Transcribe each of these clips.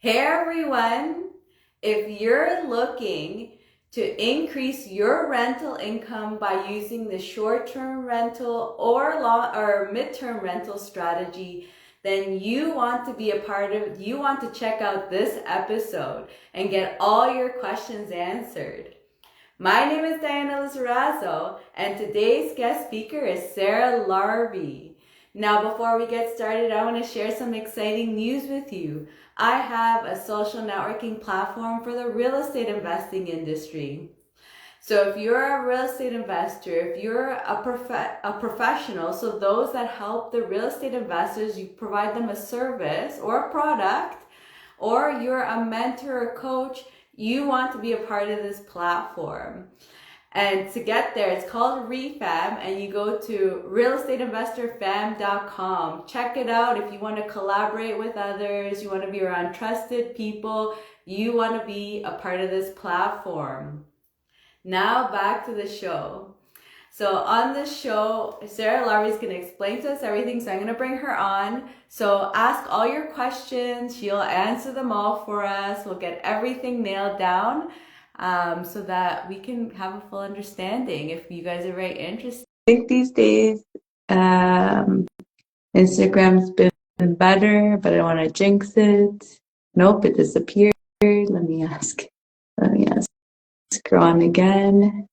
Hey everyone! If you're looking to increase your rental income by using the short-term rental or long or mid-term rental strategy, then you want to be a part of, you want to check out this episode and get all your questions answered. My name is Diana Lizarazo, and today's guest speaker is Sarah Larbi. Now, before we get started, I want to share some exciting news with you. I have a social networking platform for the real estate investing industry. So if you're a real estate investor, if you're a professional, so those that help the real estate investors, you provide them a service or a product, or you're a mentor or coach, you want to be a part of this platform. And to get there, it's called REI FAM, and you go to realestatinvestorfam.com. Check it out if you want to collaborate with others, you want to be around trusted people, you want to be a part of this platform. Now back to the show. So on this show, Sarah Larbi is going to explain to us everything, so I'm going to bring her on. So ask all your questions. She'll answer them all for us. We'll get everything nailed down so that we can have a full understanding if you guys are very interested. I think these days Instagram's been better, but I don't want to jinx it. Nope, it disappeared. Let me ask her on again.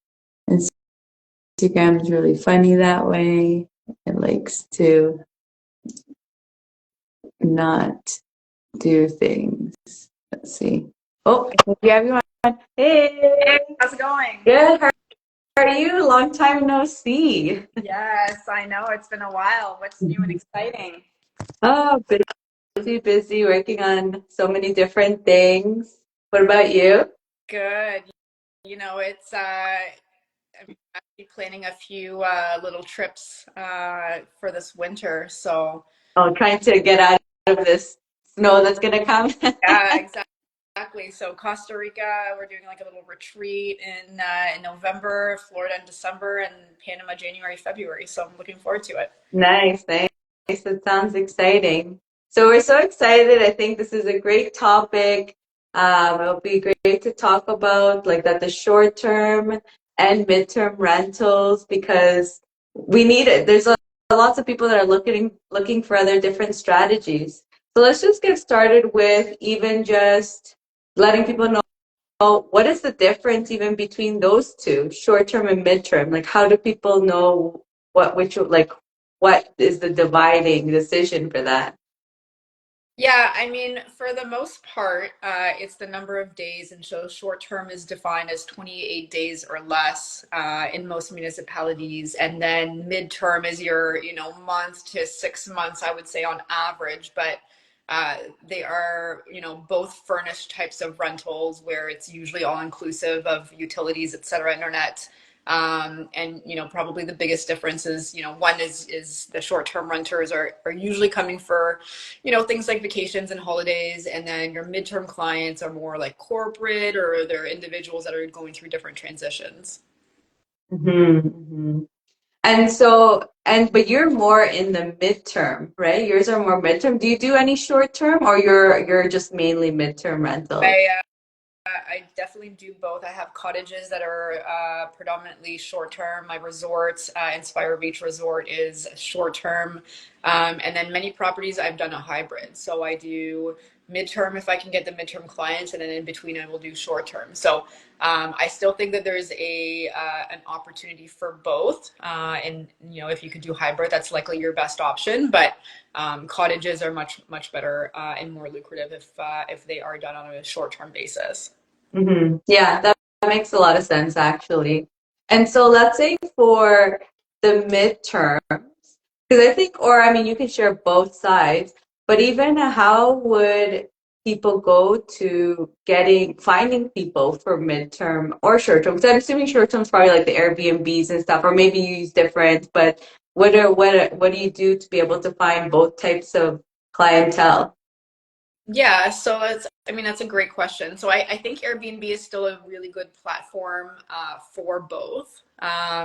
Instagram is really funny that way. It likes to not do things. Let's see. Oh, we have you on. Hey, how's it going? Good. How are you? Long time no see. Yes, I know. It's been a while. What's new and exciting? Oh, busy working on so many different things. What about you? Good. It's I'm actually planning a few little trips for this winter. So Oh, trying to get out of this snow that's gonna come. yeah, exactly. So Costa Rica, we're doing like a little retreat in November, Florida in December, and Panama January, February. So I'm looking forward to it. Nice, nice. That sounds exciting. So we're so excited. I think this is a great topic. It'll be great to talk about like that the short term and midterm rentals because we need it. There's lots of people that are looking for other different strategies. So let's just get started with even just letting people know what is the difference even between those two, short term and midterm. Like how do people know what is the dividing decision for that? Yeah, I mean, for the most part, it's the number of days, and so short term is defined as 28 days or less in most municipalities, and then midterm is your, month to 6 months, I would say on average, but they are, both furnished types of rentals where it's usually all inclusive of utilities, et cetera, internet. And probably the biggest difference is, one is the short-term renters are usually coming for, things like vacations and holidays, and then your midterm clients are more like corporate or they're individuals that are going through different transitions. Mm-hmm. But you're more in the midterm, right? Yours are more midterm. Do you do any short term or you're just mainly midterm rentals? I definitely do both. I have cottages that are predominantly short term. My resorts, Inspire Beach Resort, is short term. And then many properties I've done a hybrid. So I do midterm if I can get the midterm clients, and then in between I will do short term. So I still think that there's an opportunity for both. And if you could do hybrid, that's likely your best option. But cottages are much better and more lucrative if they are done on a short term basis. Mm-hmm. Yeah, that makes a lot of sense actually. And so let's say for the midterm, because I think, or I mean, you can share both sides, but even how would people go to finding people for midterm or short term? Because I'm assuming short term is probably like the Airbnbs and stuff, or maybe you use different, but what do you do to be able to find both types of clientele? Yeah, so that's a great question. So I think Airbnb is still a really good platform for both.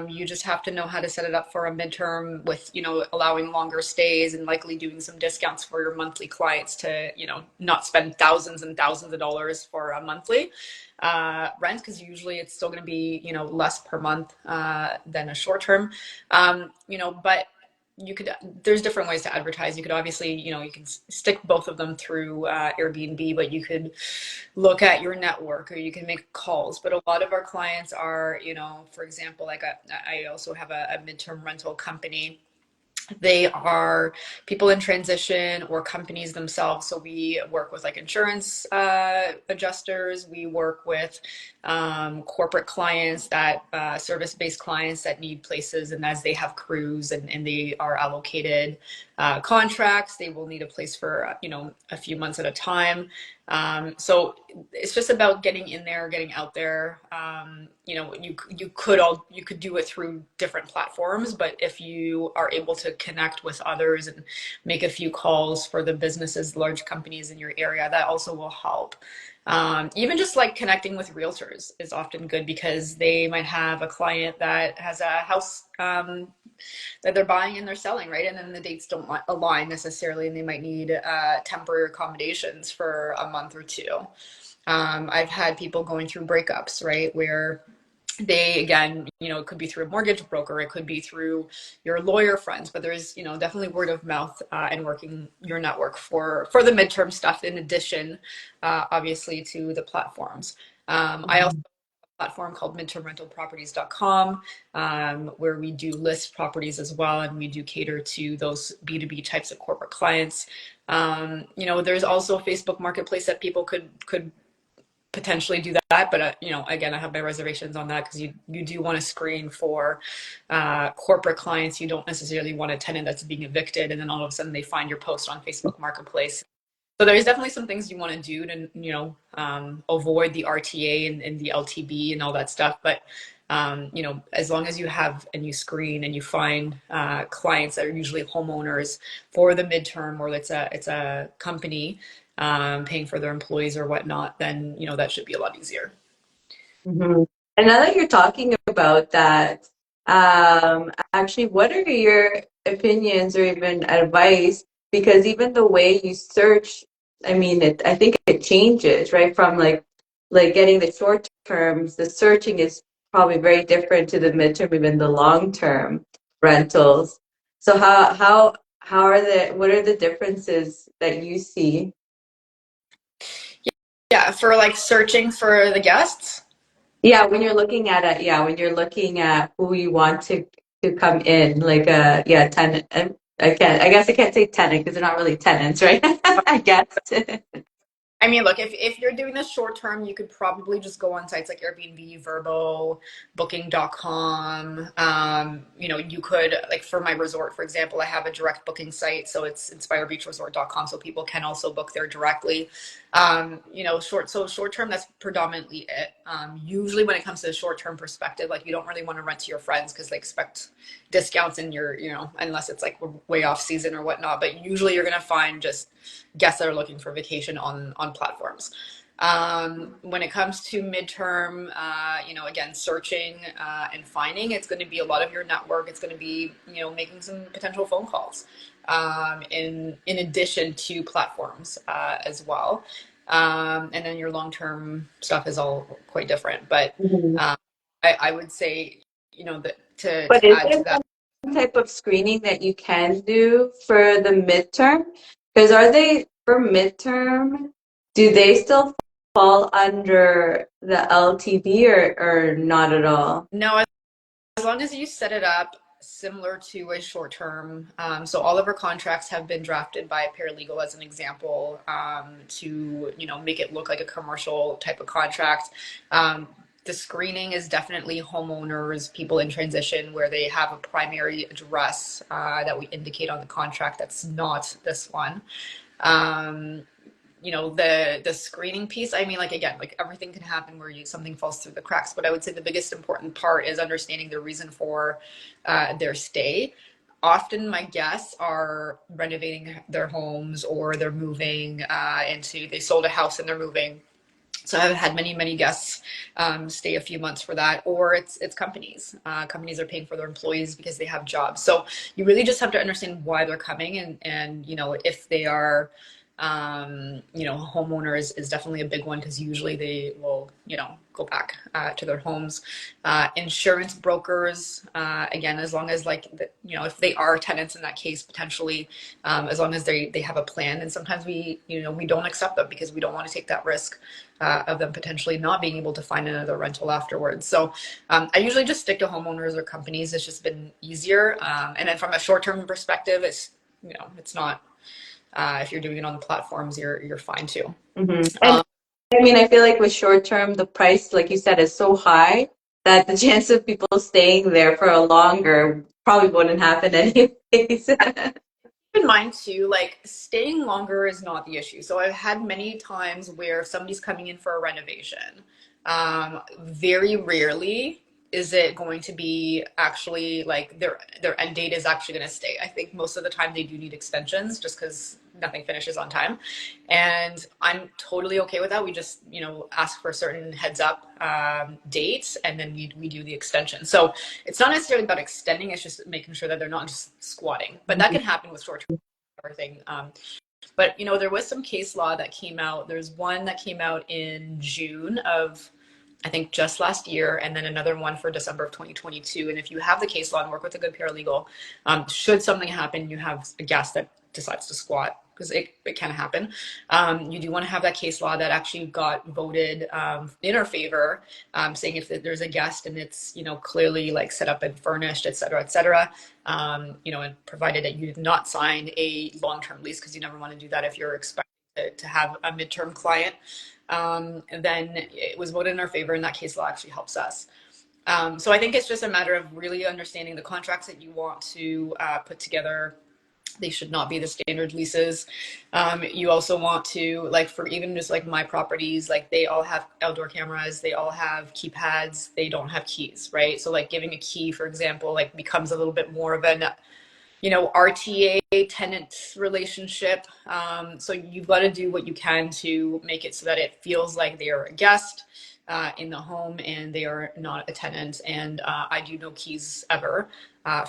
You just have to know how to set it up for a midterm with, allowing longer stays and likely doing some discounts for your monthly clients to, not spend thousands and thousands of dollars for a monthly rent, because usually it's still going to be, less per month than a short term. But you could there's different ways to advertise. You could obviously, you can stick both of them through Airbnb, but you could look at your network, or you can make calls. But a lot of our clients are, for example, like I also have a midterm rental company. They are people in transition or companies themselves. So we work with like insurance adjusters. We work with corporate clients, that service-based clients that need places, and as they have crews and they are allocated contracts, they will need a place for a few months at a time. So it's just about getting in there, getting out there. You could do it through different platforms, but if you are able to connect with others and make a few calls for the businesses, large companies in your area, that also will help. Even just like connecting with realtors is often good, because they might have a client that has a house that they're buying and they're selling, right? And then the dates don't align necessarily, and they might need temporary accommodations for a month or two. I've had people going through breakups, right, where they, again, it could be through a mortgage broker, it could be through your lawyer friends, but there's, definitely word of mouth and working your network for the midterm stuff, in addition, obviously, to the platforms. I also platform called midtermrentalproperties.com, where we do list properties as well, and we do cater to those B2B types of corporate clients. There's also a Facebook Marketplace that people could potentially do that, but again, I have my reservations on that, because you do want to screen for corporate clients. You don't necessarily want a tenant that's being evicted and then all of a sudden they find your post on Facebook Marketplace. So there's definitely some things you want to do to, avoid the RTA and the LTB and all that stuff. But, as long as you have and you screen and you find clients that are usually homeowners for the midterm, or it's a company paying for their employees or whatnot, then, that should be a lot easier. Mm-hmm. And now that you're talking about that, actually, what are your opinions or even advice? Because even the way you search, I mean, I think it changes, right? From like getting the short terms, the searching is probably very different to the midterm, even the long term rentals. So how are what are the differences that you see? Yeah, for like searching for the guests. Yeah, when you're looking at it, yeah, when you're looking at who you want to come in, like yeah, tenant. I guess I can't say tenant because they're not really tenants, right? I guess. I mean, look, if you're doing this short term, you could probably just go on sites like Airbnb, Verbo, Booking.com. You could, like, for my resort, for example, I have a direct booking site, so it's inspirebeachresort.com, so people can also book there directly. Short term, that's predominantly it. Usually, when it comes to the short term perspective, like, you don't really want to rent to your friends because they expect discounts in your, unless it's like way off season or whatnot. But usually, you're gonna find just guests that are looking for vacation on platforms. When it comes to midterm, again, searching and finding, it's going to be a lot of your network. It's going to be, making some potential phone calls, in addition to platforms as well. And then your long term stuff is all quite different. But Mhm. I would say, that But to is add there to that. some type of screening that you can do for the midterm? Because are they for midterm? Do they still fall under the LTV or not at all? No, as long as you set it up similar to a short term, so all of our contracts have been drafted by a paralegal as an example, to make it look like a commercial type of contract. The screening is definitely homeowners, people in transition, where they have a primary address that we indicate on the contract. That's not this one. Um, the screening piece, I mean, like, again, like, everything can happen where something falls through the cracks, but I would say the biggest important part is understanding the reason for their stay. often my guests are renovating their homes, or they're moving they sold a house and they're moving. So I've had many guests stay a few months for that, or it's companies. Companies are paying for their employees because they have jobs. So you really just have to understand why they're coming, and if they are, homeowner is definitely a big one, because usually they will go back to their homes. Insurance brokers, again, as long as if they are tenants in that case, potentially, as long as they have a plan. And sometimes we don't accept them because we don't want to take that risk of them potentially not being able to find another rental afterwards. So I usually just stick to homeowners or companies. It's just been easier. And then from a short-term perspective, it's not, if you're doing it on the platforms, you're fine too. Mm-hmm. And I mean, I feel like with short term, the price, like you said, is so high that the chance of people staying there for a longer probably wouldn't happen anyways. In mind too, like staying longer is not the issue. So I've had many times where somebody's coming in for a renovation. Very rarely is it going to be actually like their end date is actually going to stay. I think most of the time they do need extensions just because nothing finishes on time, and I'm totally okay with that. We just ask for a certain heads up dates, and then we do the extension. So it's not necessarily about extending, it's just making sure that they're not just squatting, but that can happen with short-term everything. But there was some case law that came out. There's one that came out in June of, I think, just last year, and then another one for December of 2022. And if you have the case law and work with a good paralegal, should something happen, you have a guest that decides to squat, because it can happen. You do want to have that case law that actually got voted in our favor, saying if there's a guest and it's clearly like set up and furnished, et cetera, and provided that you did not sign a long-term lease, because you never want to do that if you're expecting to have a midterm client. And then it was voted in our favor, and that case law actually helps us. So I think it's just a matter of really understanding the contracts that you want to put together. They should not be the standard leases. You also want to, like, for even just like my properties, like they all have outdoor cameras, they all have keypads, they don't have keys, right? So like giving a key, for example, like becomes a little bit more of an RTA tenant relationship. So you've got to do what you can to make it so that it feels like they are a guest in the home and they are not a tenant. And I do no keys ever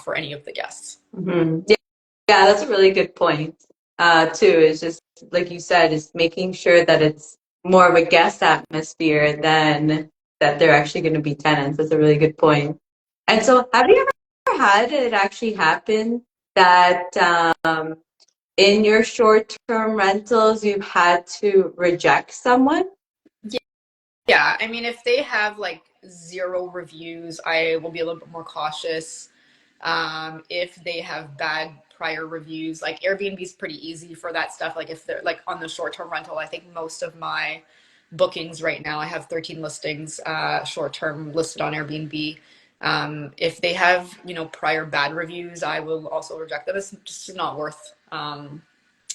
for any of the guests. Mm-hmm. Yeah, that's a really good point. Too, is just like you said, is making sure that it's more of a guest atmosphere than that they're actually going to be tenants. That's a really good point. And so, have you ever had it actually happen that in your short-term rentals you've had to reject someone? Yeah, I mean, if they have like 0 reviews, I will be a little bit more cautious. If they have bad prior reviews, like Airbnb is pretty easy for that stuff. Like if they're like on the short-term rental, I think most of my bookings right now, I have 13 listings, short-term listed on Airbnb. If they have, prior bad reviews, I will also reject them. It's just not worth,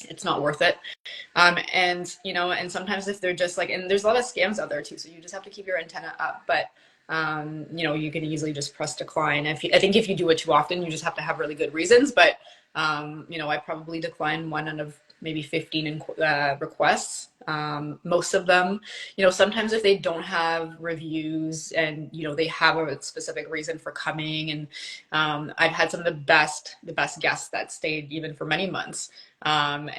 it's not worth it. And sometimes if they're just like, and there's a lot of scams out there too, so you just have to keep your antenna up. But you can easily just press decline. I think if you do it too often, you just have to have really good reasons. But I probably decline one out of maybe 15 requests. Most of them, sometimes if they don't have reviews and they have a specific reason for coming, and I've had some of the best guests that stayed even for many months. And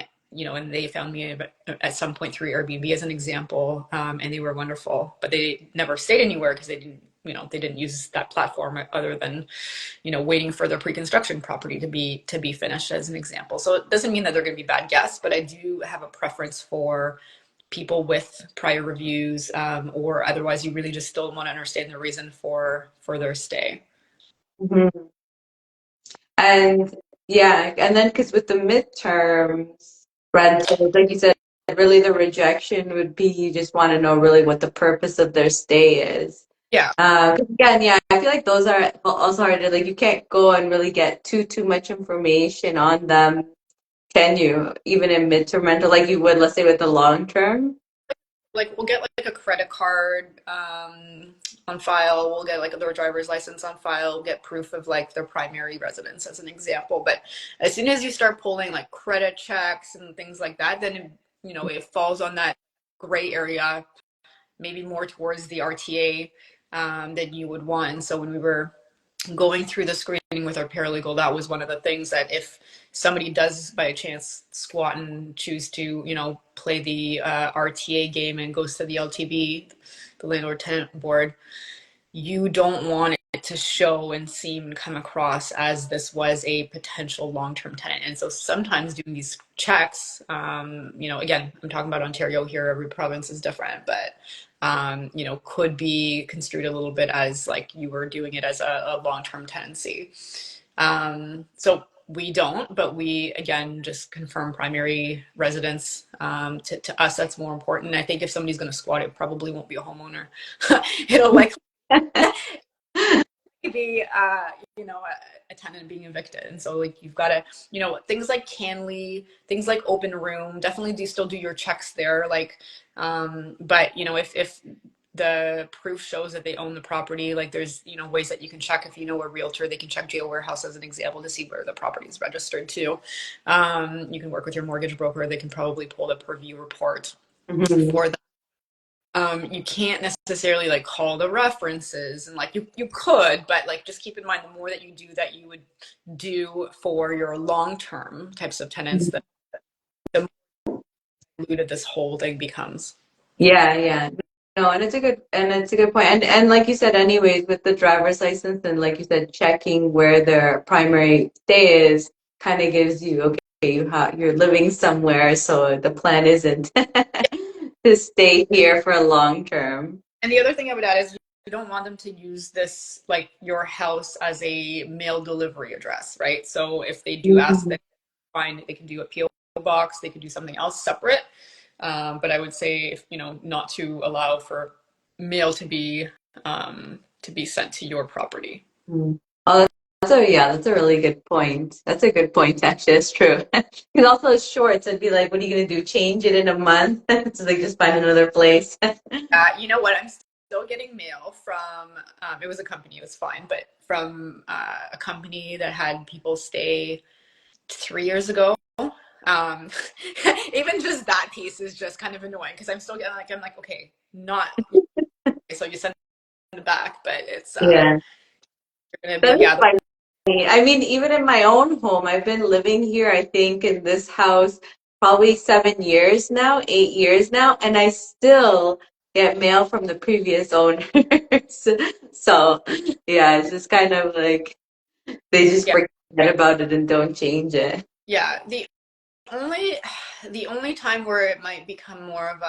they found me at some point through Airbnb as an example, and they were wonderful, but they never stayed anywhere because they didn't use that platform other than, waiting for their pre-construction property to be finished, as an example. So it doesn't mean that they're going to be bad guests, but I do have a preference for people with prior reviews, or otherwise you really just still want to understand the reason for their stay. Mm-hmm. And yeah, and then because with the midterms rentals, like you said, really the rejection would be you just want to know really what the purpose of their stay is. Yeah. 'Cause again, yeah, I feel like those are also hard to, like, you can't go and really get too much information on them, can you? Even in midterm rental, like you would, let's say, with the long term. Like we'll get like a credit card on file, we'll get like their driver's license on file, get proof of like their primary residence as an example. But as soon as you start pulling like credit checks and things like that, then it falls on that gray area, maybe more towards the RTA than you would want. And so when we were going through the screening with our paralegal, that was one of the things that if somebody does by chance squat and choose to, play the RTA game and goes to the LTB, the landlord tenant board, you don't want it to show and seem and come across as this was a potential long-term tenant. And so sometimes doing these checks, again, I'm talking about Ontario here, every province is different, but could be construed a little bit as like you were doing it as a long-term tenancy. So we don't, but we, again, just confirm primary residence. To us, that's more important. I think if somebody's going to squat, it probably won't be a homeowner. It'll likely be, a tenant being evicted. And so like you've got to, things like Canley, things like open room, definitely still do your checks there. Like, but if the proof shows that they own the property, like there's, ways that you can check. If you know a realtor, they can check Jail Warehouse as an example to see where the property is registered to. You can work with your mortgage broker. They can probably pull the purview report for that. You can't necessarily like call the references, and like you could, but like just keep in mind the more that you do that you would do for your long-term types of tenants, the more diluted this whole thing becomes. Yeah. No, and it's a good point. And like you said, anyways, with the driver's license and like you said, checking where their primary stay is kind of gives you, okay, you're living somewhere, so the plan isn't to stay here for a long term. And the other thing I would add is you don't want them to use this, like your house, as a mail delivery address, right? So if they do ask, then fine, they can do a PO box, they could do something else separate. But I would say, not to allow for mail to be sent to your property. Oh, that's a really good point. That's a good point, actually. That's true. Because also it's short, so it'd be like, what are you gonna do? Change it in a month? So like just find another place. You know what? I'm still getting mail from, it was a company, it was fine, but from a company that had people stay 3 years ago. Um, Even just that piece is just kind of annoying because I'm still getting like, I'm like, okay, not, so you send it back, but it's, Yeah. you're gonna be, That is yeah, funny. I mean, even in my own home, I've been living here, I think, in this house probably 7 years now, 8 years now, and I still get mail from the previous owners. So, yeah, it's just kind of like they just yeah, forget about it and don't change it. yeah. Only the only time where it might become more of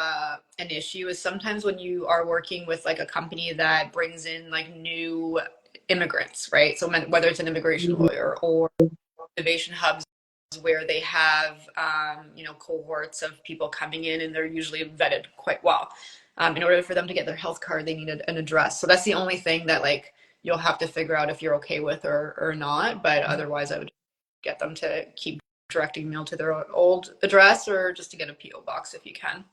an issue is sometimes when you are working with like a company that brings in like new immigrants, right? So whether it's an immigration lawyer or innovation hubs where they have cohorts of people coming in and they're usually vetted quite well. In order for them to get their health card, they need an address. So that's the only thing that like you'll have to figure out if you're okay with or not. But otherwise, I would get them to keep directing mail to their old address or just to get a PO box if you can.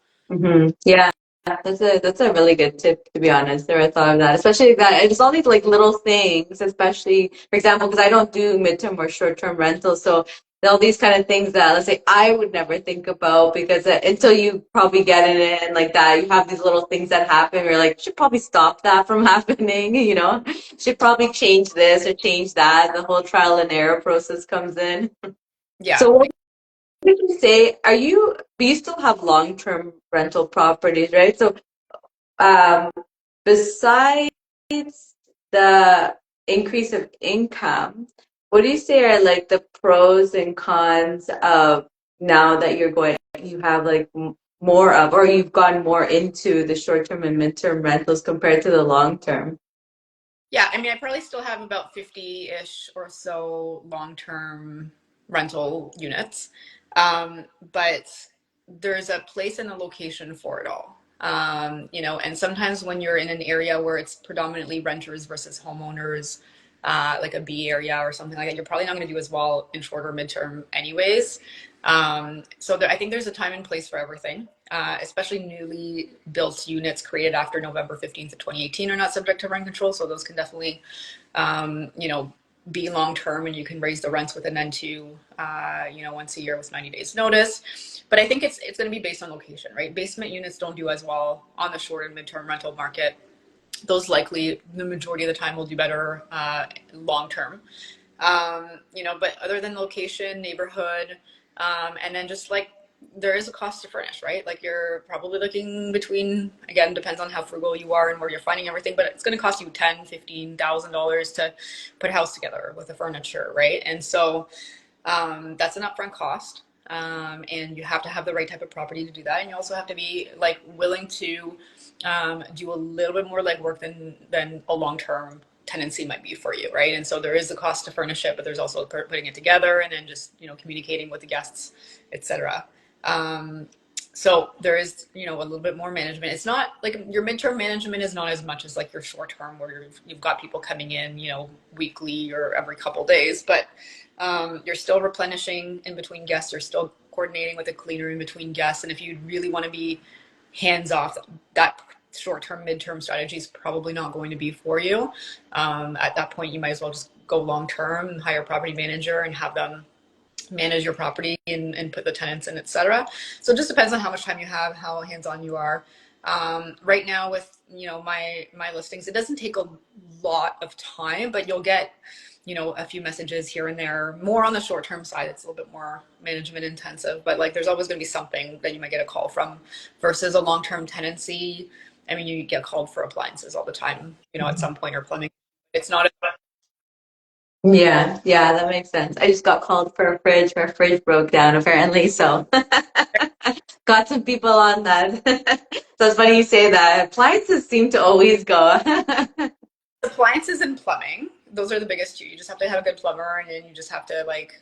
Yeah, that's a really good tip, to be honest. Never thought of that, especially that it's all these like little things, especially for example, because I don't do midterm or short term rentals, so all these kind of things that let's say I would never think about because until you probably get in it and like that, you have these little things that happen. You're like, should probably stop that from happening, should probably change this or change that. The whole trial and error process comes in. Yeah. So did you say, but you still have long-term rental properties, right? So, um, besides the increase of income, what do you say are like the pros and cons of now that you have like more of, or you've gone more into the short-term and mid-term rentals compared to the long-term? Yeah, I mean, I probably still have about 50-ish or so long-term rental units. But there's a place and a location for it all. And sometimes when you're in an area where it's predominantly renters versus homeowners, like a B area or something like that, you're probably not going to do as well in short or midterm anyways. So I think there's a time and place for everything, especially newly built units created after November 15th of 2018 are not subject to rent control. So those can definitely, you know, be long term, and you can raise the rents with an N2, you know, once a year with 90 days notice. But I think it's going to be based on location, right? Basement units don't do as well on the short and midterm rental market. Those likely the majority of the time will do better long term. You know, but other than location, neighborhood, and then just like there is a cost to furnish, right? Like you're probably looking between, again, depends on how frugal you are and where you're finding everything, but it's going to cost you $10,000, $15,000 to put a house together with the furniture, right? And so that's an upfront cost. And you have to have the right type of property to do that. And you also have to be like willing to do a little bit more legwork than a long-term tenancy might be for you, right? And so there is a cost to furnish it, but there's also putting it together and then just, you know, communicating with the guests, etc. So there is, you know, a little bit more management. It's not like your midterm management is not as much as like your short term where you've got people coming in, you know, weekly or every couple days, but you're still replenishing in between guests. You're still coordinating with a cleaner in between guests. And if you really want to be hands off, that short-term, midterm strategy is probably not going to be for you. At that point, you might as well just go long-term and hire a property manager and have them manage your property and put the tenants in, etc. So it just depends on how much time you have, how hands-on you are. Right now with, you know, my listings, it doesn't take a lot of time, but you'll get, you know, a few messages here and there, more on the short-term side. It's a little bit more management intensive, but like there's always going to be something that you might get a call from versus a long-term tenancy. I mean, you get called for appliances all the time, you know, at some point, or plumbing. It's not a Yeah, yeah, that makes sense. I just got called for a fridge. My fridge broke down apparently, so got some people on that. So it's funny you say that. Appliances seem to always go. appliances and plumbing. Those are the biggest two. You just have to have a good plumber, and then you just have to like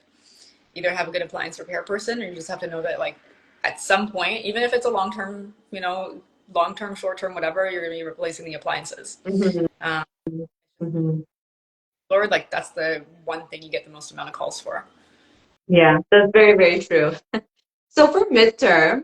either have a good appliance repair person, or you just have to know that like at some point, even if it's a long term, you know, long term, short term, whatever, you're going to be replacing the appliances. Mhm, Um, mhm. or like that's the one thing you get the most amount of calls for. Yeah, that's very, very true. So for midterm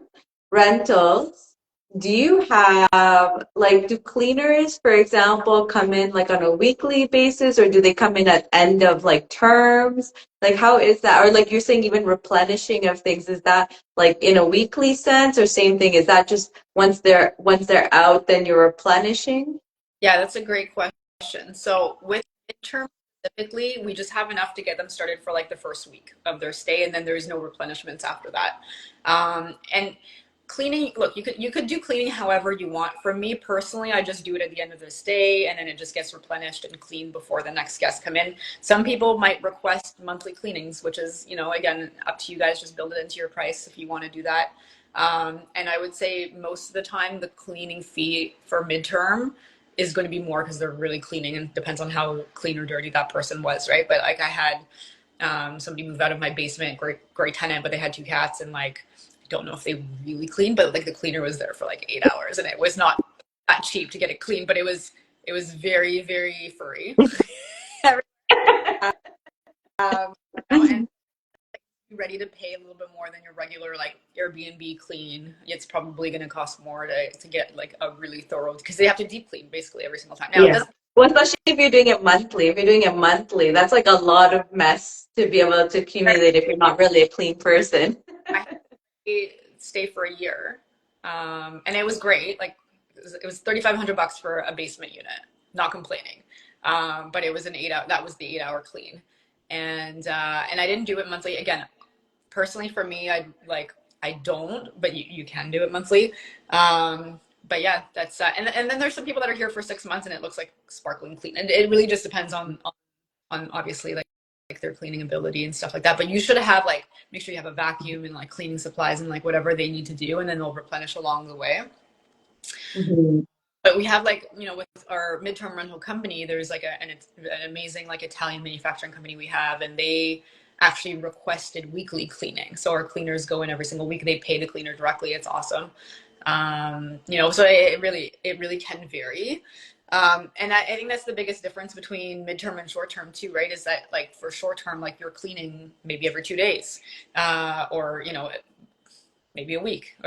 rentals, do you have like do cleaners, for example, come in like on a weekly basis or do they come in at end of like terms? Like how is that? Or like you're saying even replenishing of things, is that like in a weekly sense or same thing? Is that just once they're out, then you're replenishing? Yeah, that's a great question. So with midterm specifically, we just have enough to get them started for like the first week of their stay, and then there's no replenishments after that. And cleaning, look, you could do cleaning however you want. For me personally, I just do it at the end of the stay, and then it just gets replenished and cleaned before the next guests come in. Some people might request monthly cleanings, which is, you know, again, up to you guys. Just build it into your price if you want to do that. And I would say most of the time, the cleaning fee for midterm is going to be more because they're really cleaning, and depends on how clean or dirty that person was, right? But like I had somebody move out of my basement, great tenant, but they had two cats, and like I don't know if they really cleaned, but like the cleaner was there for like 8 hours, and it was not that cheap to get it clean, but it was very very furry. um, and ready to pay a little bit more than your regular like Airbnb clean, it's probably going to cost more to get like a really thorough, because they have to deep clean basically every single time. Now it Yeah. doesn't. Well, especially if you're doing it monthly. If you're doing it monthly, that's like a lot of mess to be able to accumulate if you're not really a clean person. I had to stay for a year, and it was great. Like it was $3,500 for a basement unit. Not complaining, but it was an 8 hour. That was the 8 hour clean, and I didn't do it monthly. Again, personally for me, I don't, but you can do it monthly. But yeah, that's and then there's some people that are here for 6 months and it looks like sparkling clean, and it really just depends on obviously like their cleaning ability and stuff like that. But you should have like make sure you have a vacuum and like cleaning supplies and like whatever they need to do, and then they'll replenish along the way. Mhm. But we have like, you know, with our midterm rental company, there's like an amazing like Italian manufacturing company we have, and they actually requested weekly cleaning. So our cleaners go in every single week. They pay the cleaner directly. It's awesome. You know, so it really can vary. And I think that's the biggest difference between midterm and short term too, right? Is that like for short term, like you're cleaning maybe every 2 days, or maybe a week.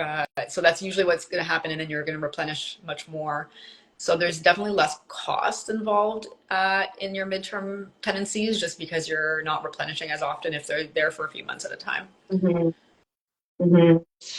So that's usually what's going to happen, and then you're going to replenish much more. So there's definitely less cost involved in your midterm tenancies, just because you're not replenishing as often if they're there for a few months at a time. Hmm. Hmm.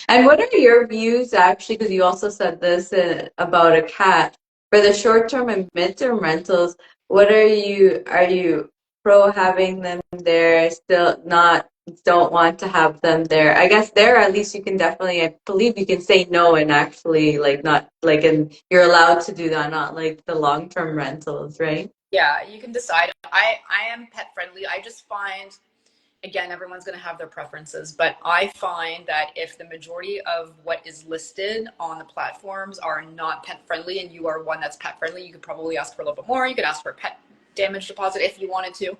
And what are your views actually? Because you also said this about a cat for the short-term and mid-term rentals. What are you pro having them there? Still not don't want to have them there. I guess there at least you can definitely, I believe you can say no and actually like not like and you're allowed to do that, not like the long-term rentals, right? Yeah, you can decide. I am pet friendly. I just find, again, everyone's going to have their preferences, but I find that if the majority of what is listed on the platforms are not pet friendly and you are one that's pet friendly, you could probably ask for a little bit more. You could ask for a pet damage deposit if you wanted to.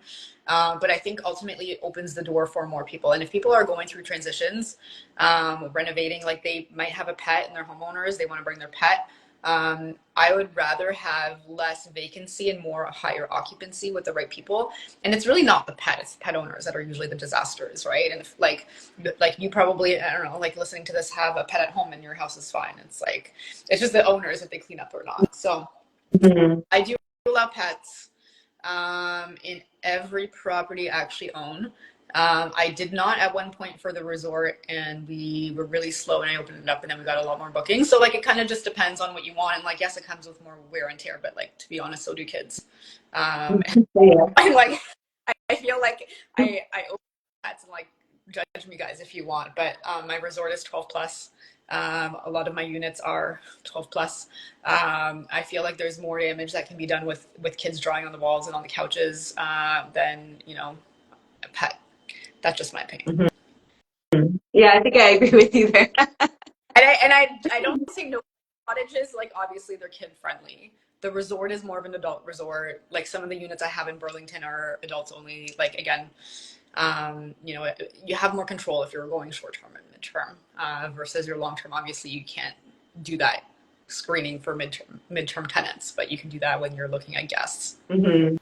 But I think ultimately it opens the door for more people. And if people are going through transitions, renovating, like they might have a pet and they're homeowners, they want to bring their pet. I would rather have less vacancy and more higher occupancy with the right people. And it's really not the pet; it's the pet owners that are usually the disasters, right? And if, like you probably, I don't know, like listening to this, have a pet at home and your house is fine. It's like it's just the owners if they clean up or not. So Hmm. I do allow pets in every property I actually own. I did not at one point for the resort, and we were really slow, and I opened it up, and then we got a lot more bookings. So like, it kind of just depends on what you want, and like, yes, it comes with more wear and tear, but like, to be honest, so do kids. Yeah. And like, I feel like I open pets, and like, judge me guys if you want, but my resort is 12 plus. A lot of my units are 12 plus. I feel like there's more damage that can be done with kids drawing on the walls and on the couches than a pet. That's just my opinion. Hmm. Yeah, I think I agree with you there. And I don't say no cottages. Like obviously they're kid friendly. The resort is more of an adult resort. Like some of the units I have in Burlington are adults only. Like again, you have more control if you're going short term and midterm versus your long term. Obviously, you can't do that screening for midterm tenants, but you can do that when you're looking at guests. Hmm.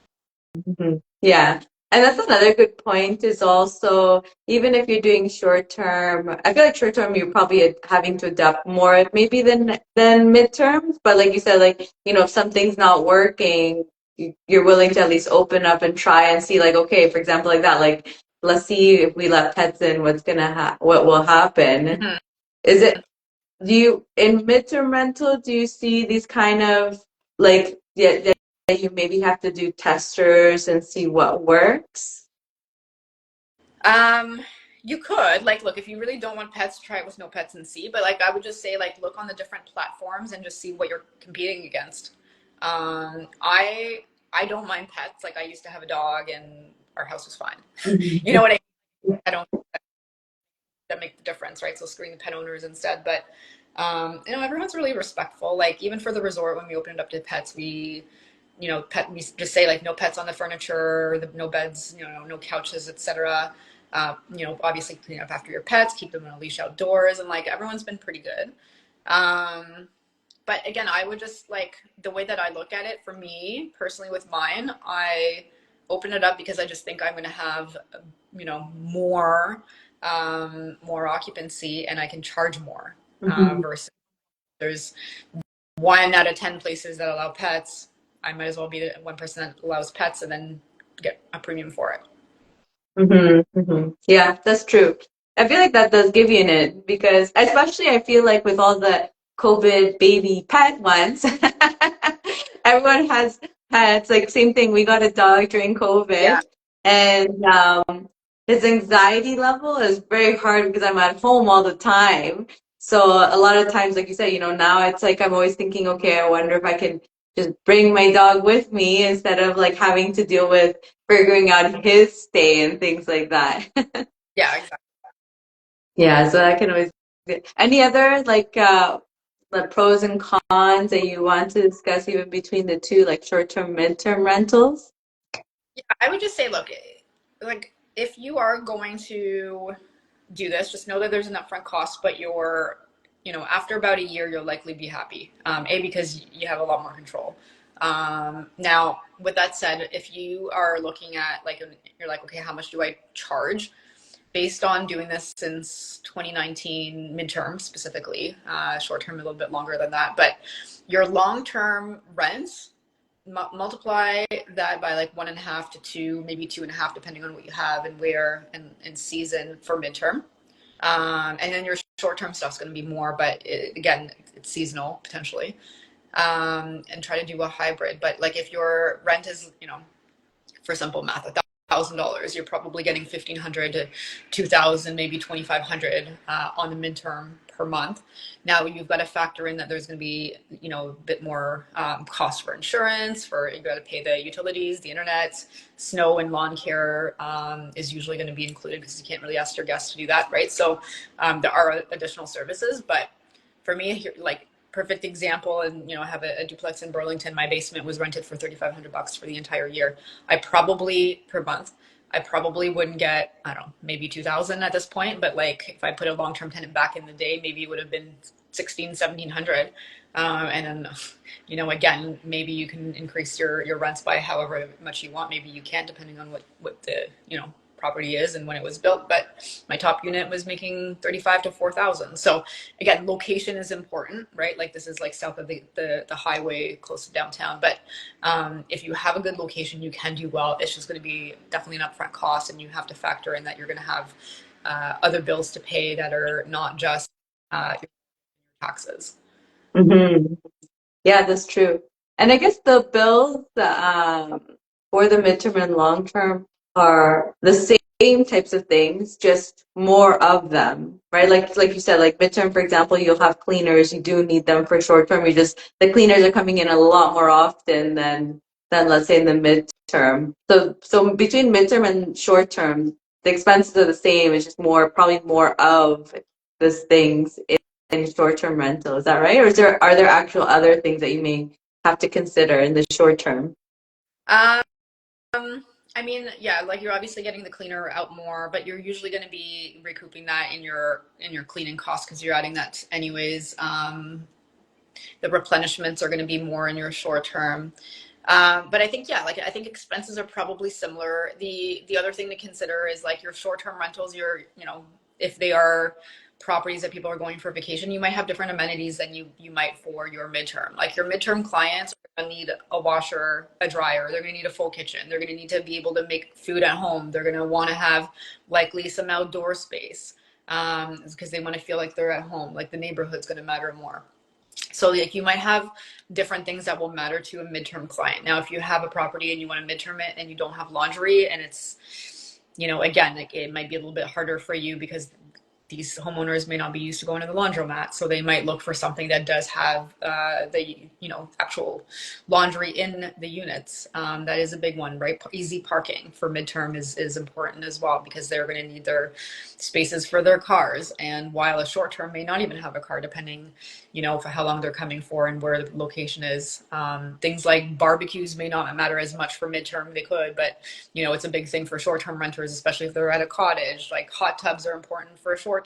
Hmm. Yeah. And that's another good point is also, even if you're doing short term, I feel like short term you're probably having to adapt more maybe than midterms. But like you said, like, if something's not working, you're willing to at least open up and try and see like, okay, for example, like that, like let's see if we let pets in, what will happen. Mhm. Is it do you in midterm rental, do you see these kind of like that you maybe have to do testers and see what works? Um, you could like look if you really don't want pets, try it with no pets and see. But like I would just say like look on the different platforms and just see what you're competing against. I don't mind pets. Like I used to have a dog and our house was fine. You know Mhm. what I mean? I don't that make the difference, right? So screen the pet owners instead. But everyone's really respectful. Like even for the resort, when we opened it up to pets, we just say like no pets on the furniture, no beds, no couches, etc. Obviously clean up after your pets, keep them on a leash outdoors, and like everyone's been pretty good. Um, but again, I would just like the way that I look at it for me personally with mine, I open it up because I just think I'm going to have, more occupancy and I can charge more Mhm. versus there's 1 out of 10 places that allow pets. I might as well be the 1% that allows pets and then get a premium for it. Hmm. Hmm. Yeah, that's true. I feel like that does give you an edge because, especially, I feel like with all the COVID baby pet ones, everyone has pets. Like, same thing. We got a dog during Yeah. COVID, and his anxiety level is very hard because I'm at home all the time. So, a lot of times, like you said, now it's like I'm always thinking, okay, I wonder if I can just bring my dog with me instead of like having to deal with figuring out his stay and things like that. Yeah, exactly. Yeah, so that can always be. Any other like the pros and cons that you want to discuss even between the two, like short-term, mid-term rentals? Yeah, I would just say, look, like if you are going to do this, just know that there's an upfront cost, but after about a year, you'll likely be happy. Because you have a lot more control. Now, with that said, if you are looking at like, you're like, okay, how much do I charge? Based on doing this since 2019, midterm specifically, short term a little bit longer than that, but your long term rents, multiply that by like 1.5 to 2, maybe 2.5, depending on what you have and where and season for midterm. And then your short term stuff's going to be more, but again, it's seasonal potentially. And try to do a hybrid. But like if your rent is, for simple math, $1,000, you're probably getting 1,500 to 2,000, maybe 2,500 on the midterm per month. Now you've got to factor in that there's going to be, a bit more cost for insurance, for you got to pay the utilities, the internet, snow and lawn care is usually going to be included because you can't really ask your guests to do that, right? So there are additional services, but for me, like perfect example, and I have a duplex in Burlington. My basement was rented for $3,500 for the entire year. Per month, I probably wouldn't get, I don't know, maybe 2,000 at this point, but like if I put a long-term tenant back in the day, maybe it would have been 16, 1,700. And then, again, maybe you can increase your rents by however much you want. Maybe you can, depending on what the, property is and when it was built. But my top unit was making 35 to 4,000. So again, location is important, right? Like this is like south of the highway, close to downtown. But if you have a good location, you can do well. It's just going to be definitely an upfront cost, and you have to factor in that you're going to have other bills to pay that are not just your taxes. Mm-hmm. Yeah, that's true. And I guess the bills for the midterm and long term are the same types of things, just more of them, right? Like you said, like midterm, for example, you'll have cleaners. You do need them for short term. The cleaners are coming in a lot more often than let's say in the midterm. So between midterm and short term, the expenses are the same. It's just probably more of these things in short-term rental. Is that right? Or are there actual other things that you may have to consider in the short term? Um, I mean, yeah, like you're obviously getting the cleaner out more, but you're usually going to be recouping that in your cleaning costs because you're adding that anyways. The replenishments are going to be more in your short term. But I think, yeah, like I think expenses are probably similar. The other thing to consider is like your short term rentals. If they are properties that people are going for vacation, you might have different amenities than you might for your midterm. Like your midterm clients are going to need a washer, a dryer. They're going to need a full kitchen. They're going to need to be able to make food at home. They're going to want to have likely some outdoor space because they want to feel like they're at home. Like the neighborhood's going to matter more. So like you might have different things that will matter to a midterm client. Now, if you have a property and you want to midterm it and you don't have laundry and it's, again, like it might be a little bit harder for you because these homeowners may not be used to going to the laundromat, so they might look for something that does have the actual laundry in the units. That is a big one, right? Easy parking for midterm is important as well because they're going to need their spaces for their cars. And while a short term may not even have a car, depending for how long they're coming for and where the location is. Things like barbecues may not matter as much for midterm. They could, but it's a big thing for short-term renters, especially if they're at a cottage. Like hot tubs are important for short-term,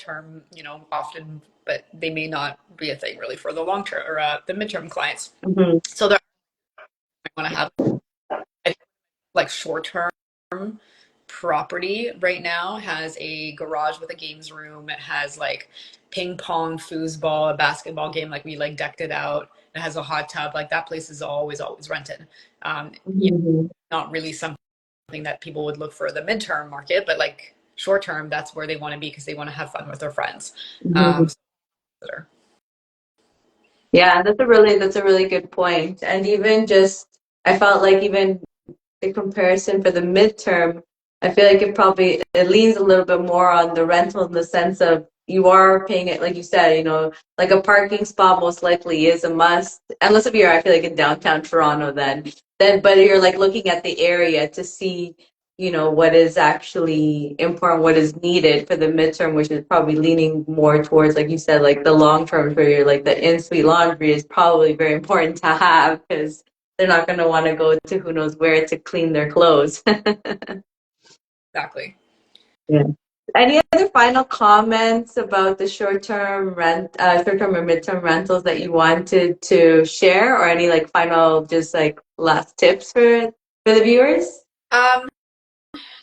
often, but they may not be a thing really for the long-term or the midterm clients. Mm-hmm. So they want to have like short-term property right now has a garage with a games room. It has like ping pong, foosball, a basketball game. Like we like decked it out. It has a hot tub. Like that place is always rented. Mm-hmm. Not really something that people would look for the midterm market, but like short term, that's where they want to be because they want to have fun with their friends. Mm-hmm. Yeah, that's a really good point. And even just I felt like even the comparison for the midterm, I feel like it leans a little bit more on the rental in the sense of you are paying it, like you said, like a parking spot most likely is a must, unless if you're, I feel like in downtown Toronto, but you're like looking at the area to see, what is actually important, what is needed for the midterm, which is probably leaning more towards, like you said, like the long term where you're like the in-suite laundry is probably very important to have because they're not going to want to go to who knows where to clean their clothes. Exactly. Yeah. Any other final comments about the short-term or mid-term rentals that you wanted to share, or any like final, just like last tips for the viewers? Um,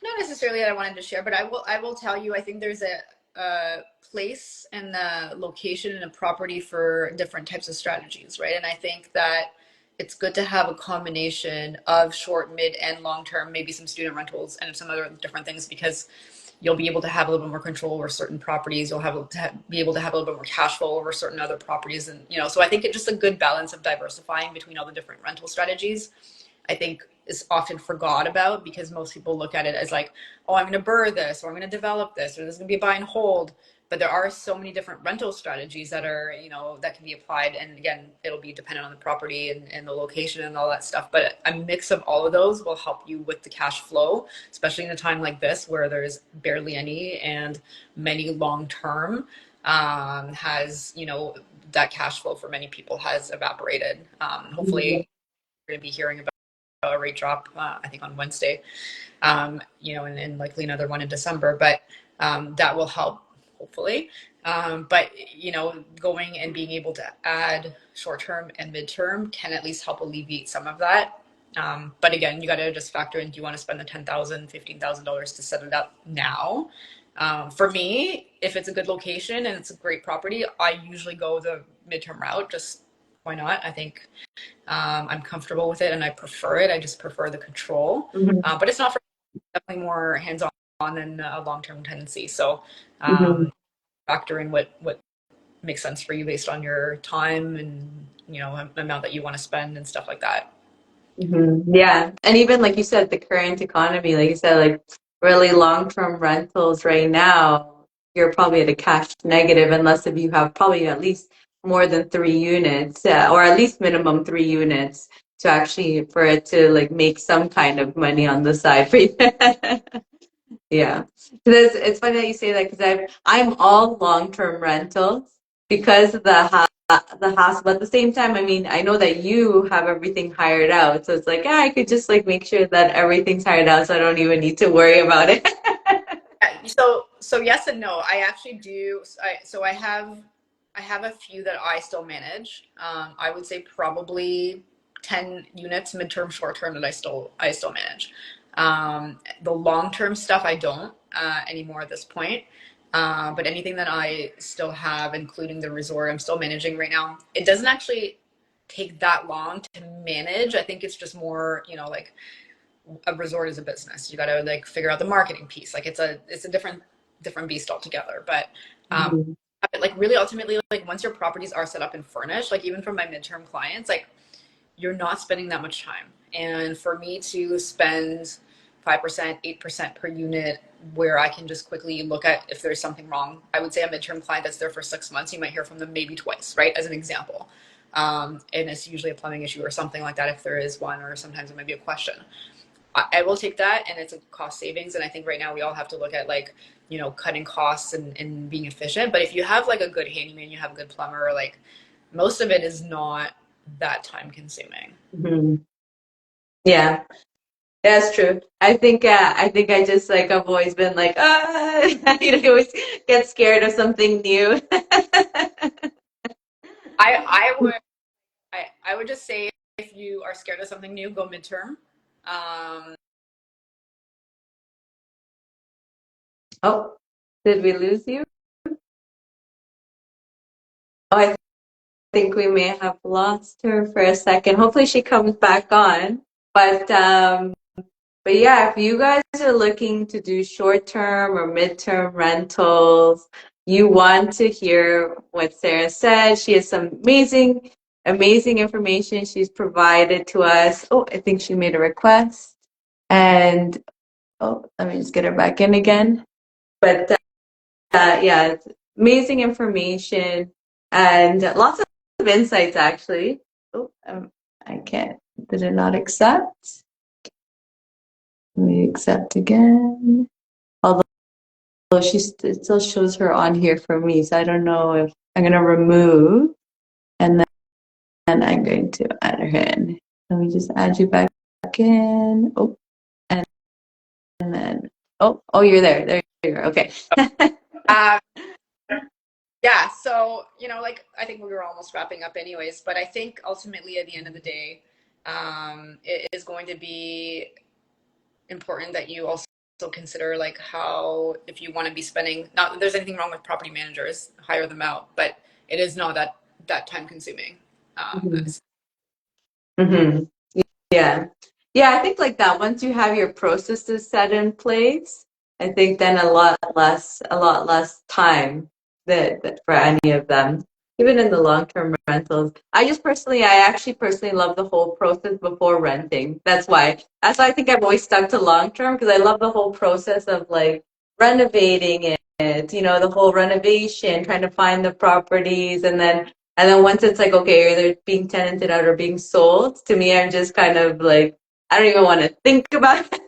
Not necessarily that I wanted to share, but I will tell you, I think there's a place and a location and a property for different types of strategies, right? And I think that it's good to have a combination of short, mid, and long term, maybe some student rentals and some other different things, because you'll be able to have a little bit more control over certain properties. You'll be able to have a little bit more cash flow over certain other properties, and so I think it's just a good balance of diversifying between all the different rental strategies. I think is often forgot about because most people look at it as like, oh, I'm going to BRRRR this, or I'm going to develop this, or this is going to be a buy and hold. But there are so many different rental strategies that are, that can be applied. And again, it'll be dependent on the property and the location and all that stuff. But a mix of all of those will help you with the cash flow, especially in a time like this where there's barely any and many long term has, that cash flow for many people has evaporated. Hopefully, we're going to be hearing about a rate drop, I think on Wednesday, and likely another one in December, but that will help hopefully. But going and being able to add short-term and mid-term can at least help alleviate some of that. But again, you got to just factor in, do you want to spend the $10,000, $15,000 to set it up now? For me, if it's a good location and it's a great property, I usually go the midterm route. Just why not? I think I'm comfortable with it and I prefer it. I just prefer the control. Mm-hmm. But it's not for me, definitely more hands-on than a long-term tendency. So Mm-hmm. factor in what makes sense for you based on your time and amount that you want to spend and stuff like that. Yeah. And even like you said, the current economy, like you said, like really long-term rentals right now, you're probably at a cash negative unless if you have probably at least more than 3 units, or at least minimum 3 units to actually for it to like make some kind of money on the side for you. Yeah. It's funny that you say that because I'm all long-term rentals because of the house, but at the same time, I mean, I know that you have everything hired out, so it's like, yeah, I could just like make sure that everything's hired out, so I don't even need to worry about it. So yes and no. I actually do. I have a few that I still manage. I would say probably 10 units, midterm, short term, that I still manage. The long term stuff I don't anymore at this point. But anything that I still have, including the resort, I'm still managing right now. It doesn't actually take that long to manage. I think it's just more, like a resort is a business. You got to like figure out the marketing piece. Like it's a different beast altogether. But Mhm. like really ultimately, like once your properties are set up and furnished, like even for my midterm clients, like you're not spending that much time. And for me to spend 5%, 8% per unit, where I can just quickly look at if there's something wrong. I would say a midterm client that's there for 6 months, you might hear from them maybe twice, right? As an example. And it's usually a plumbing issue or something like that if there is one, or sometimes it might be a question. I will take that, and it's a cost savings. And I think right now we all have to look at like, cutting costs and being efficient. But if you have like a good handyman, you have a good plumber, like most of it is not that time consuming. Mhm. Yeah, that's true. I think I just like I've always been like, I always get scared of something new. I would I would just say if you are scared of something new, go midterm. Um, Oh, did we lose you? Oh, I think we may have lost her for a second. Hopefully she comes back on. But but yeah, if you guys are looking to do short-term or mid-term rentals, you want to hear what Sarah said. She has some amazing information she's provided to us. Oh, I think she made a request. And oh, let me just get her back in again. But yeah, it's amazing information and lots of insights actually. Oh, I can't. Did it not accept? Let me accept again. Although it still shows her on here for me, so I don't know if I'm gonna remove and then I'm going to add her in. Let me just add you back in. Oh, and then Oh, you're there. There you are. Okay. Um, yeah, so, like I think we were almost wrapping up anyways, but I think ultimately at the end of the day, it is going to be important that you also consider like how if you want to be spending, not that there's anything wrong with property managers, hire them out, but it is not that time consuming. Mhm. Mhm. Yeah. Yeah, I think like that. Once you have your processes set in place, I think then a lot less time that for any of them, even in the long-term rentals. I actually personally love the whole process before renting. That's why I think I've always stuck to long-term because I love the whole process of like renovating it, the whole renovation, trying to find the properties and then once it's like, okay, either being tenanted out or being sold, to me, I'm just kind of like, I don't even want to think about it.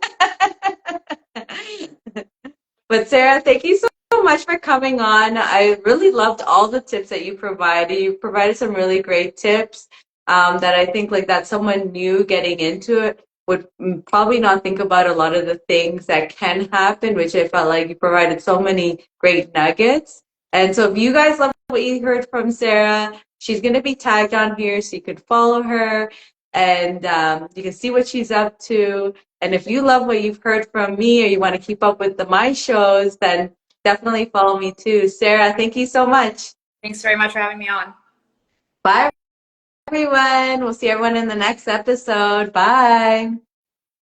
But Sarah, thank you so much for coming on. I really loved all the tips that you provided. You provided some really great tips that I think like that someone new getting into it would probably not think about a lot of the things that can happen, which I felt like you provided so many great nuggets. And so if you guys love what you heard from Sarah, she's going to be tagged on here so you could follow her and you can see what she's up to. And if you love what you've heard from me or you want to keep up with my shows, then definitely follow me too. Sarah, thank you so much. Thanks very much for having me on. Bye, everyone. We'll see everyone in the next episode. Bye.